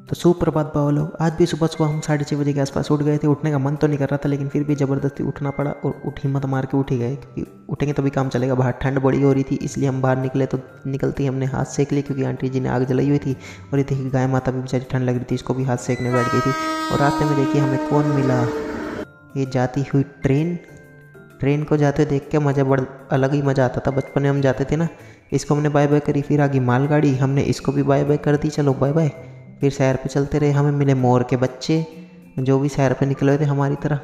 तो सुप्रभात बाबा लोग। आज भी सुबह सुबह हम 6:30 बजे के आसपास उठ गए थे। उठने का मन तो नहीं कर रहा था, लेकिन फिर भी ज़बरदस्ती उठना पड़ा और हिम्मत मार के उठ ही गए, क्योंकि उठेंगे तभी काम चलेगा। बाहर ठंड बड़ी हो रही थी, इसलिए हम बाहर निकले। तो निकलते ही हमने हाथ सेक लिए, क्योंकि आंटी जी ने आग जलाई हुई थी। और ये देखिए गाय माता भी बेचारी ठंड लग रही थी, इसको भी हाथ सेकने बैठ गई थी। और रास्ते में देखिए हमें कौन मिला, ये जाती हुई ट्रेन को जाते देख के मज़ा अलग ही मज़ा आता था। बचपन में हम जाते थे ना, इसको हमने बाय बाय करी, फिर आगे मालगाड़ी, हमने इसको भी बाय बाय कर दी, चलो बाय बाय। फिर शहर पे चलते रहे, हमें मिले मोर के बच्चे, जो भी शहर पे निकले हुए थे हमारी तरह।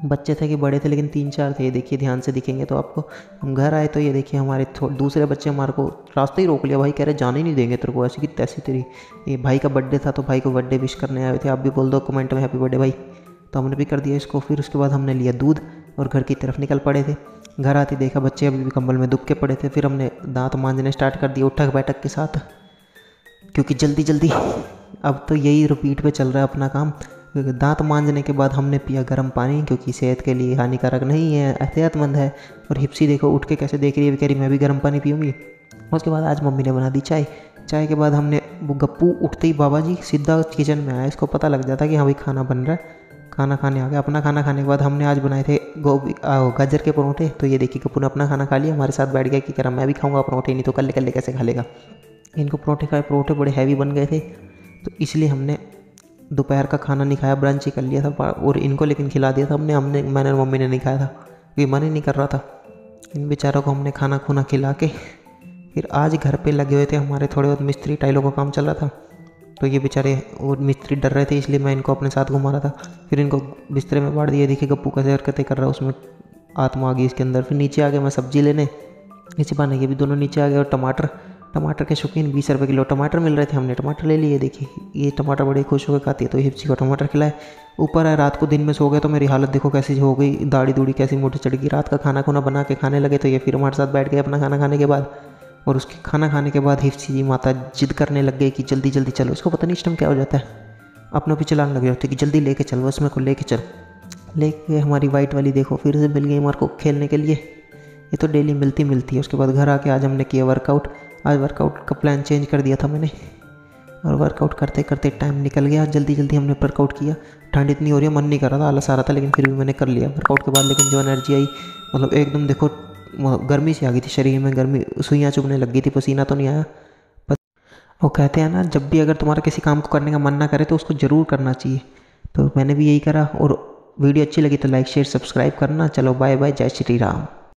बच्चे थे कि बड़े थे, लेकिन 3-4 थे। ये देखिए ध्यान से दिखेंगे तो आपको। हम घर आए तो ये देखिए हमारे दूसरे बच्चे हमारे को रास्ते ही रोक लिया। भाई कह रहे जाने ही नहीं देंगे तेरे को, ऐसी की तैसी तेरी। ये भाई का बर्थडे था, तो भाई को बर्थडे विश करने आए थे। आप भी बोल दो कमेंट में हैप्पी बर्थडे भाई। तो हमने भी कर दिया इसको। फिर उसके बाद हमने लिया दूध और घर की तरफ निकल पड़े थे। घर आते देखा बच्चे अभी भी कंबल में दुब के पड़े थे। फिर हमने दांत मांजने स्टार्ट कर दिए उठक बैठक के साथ, क्योंकि जल्दी जल्दी अब तो यही रिपीट पे चल रहा है अपना काम। दांत मांजने के बाद हमने पिया गर्म पानी, क्योंकि सेहत के लिए हानिकारक नहीं है, एहतियातमंद है। और हिप्सी देखो उठ के कैसे देख रही है, कह रही मैं भी गर्म पानी पीऊँगी। उसके बाद आज मम्मी ने बना दी चाय। चाय के बाद हमने वो गप्पू उठते ही बाबा जी सीधा किचन में आया। इसको पता लग जाता कि हाँ भाई खाना बन रहा है। खाना खाने आ गया। अपना खाना खाने के बाद हमने आज बनाए थे गाजर के परोठे। तो ये देखिए गप्पू ने अपना खाना खा लिया, हमारे साथ बैठ गया कि कह रहा मैं भी खाऊंगा परोठे, नहीं तो कल्ले कल्ले कैसे खा लेगा। इनको परोठे खाए, परोठे बड़े हैवी बन गए थे, तो इसलिए हमने दोपहर का खाना नहीं खाया, ब्रंच ही कर लिया था। और इनको लेकिन खिला दिया था मैंने और मम्मी ने नहीं खाया था, क्योंकि मन ही नहीं कर रहा था। इन बेचारों को हमने खाना खुना खिला के फिर आज घर पे लगे हुए थे। हमारे थोड़े बहुत मिस्त्री टाइलों का काम चल रहा था, तो ये बेचारे और मिस्त्री डर रहे थे, इसलिए मैं इनको अपने साथ घुमा रहा था। फिर इनको बिस्तरे में बांट दिया। देखिए गप्पू कैसे हरकतें कर रहा है, उसमें आत्मा आ गई इसके अंदर। फिर नीचे आ गया मैं सब्जी लेने, इसी बहाने ये भी दोनों नीचे आ गए। और टमाटर के शौकीन 20 रुपये किलो टमाटर मिल रहे थे, हमने टमाटर ले लिए। देखिए ये टमाटर बड़े खुश होकर खाती है, तो हिप्सी को टमाटर खिलाए। ऊपर है, रात को दिन में सो गए तो मेरी हालत देखो कैसी हो गई, दाढ़ी दूढ़ी कैसी मोटी चढ़ गई। रात का खाना खुना बना के खाने लगे, तो ये फिर हमारे साथ बैठ गए अपना खाना खाने के बाद। और उसके खाना खाने के बाद हिप्सी जी माता जिद करने लग गई कि जल्दी जल्दी चलो। इसको पता नहीं इस टाइम क्या हो जाता है, अपना भी चलाने लग जाते कि जल्दी लेके चलो, उसमें को लेके चल। लेके हमारी वाइट वाली देखो फिर से मिल गई हमारे को खेलने के लिए। ये तो डेली मिलती है। उसके बाद घर आके आज हमने किया वर्कआउट। आज वर्कआउट का प्लान चेंज कर दिया था मैंने, और वर्कआउट करते करते टाइम निकल गया। जल्दी जल्दी हमने वर्कआउट किया। ठंड इतनी हो रही है, मन नहीं कर रहा था, आलस आ रहा था, लेकिन फिर भी मैंने कर लिया वर्कआउट के बाद। लेकिन जो एनर्जी आई, मतलब एकदम देखो गर्मी सी आ गई थी शरीर में, गर्मी सुइयाँ चुभने लग गई थी, पसीना तो नहीं आया। वो कहते हैं ना, जब भी अगर तुम्हारा किसी काम को करने का मन ना करे तो उसको ज़रूर करना चाहिए। तो मैंने भी यही करा। और वीडियो अच्छी लगी तो लाइक शेयर सब्सक्राइब करना। चलो बाय बाय, जय श्री राम।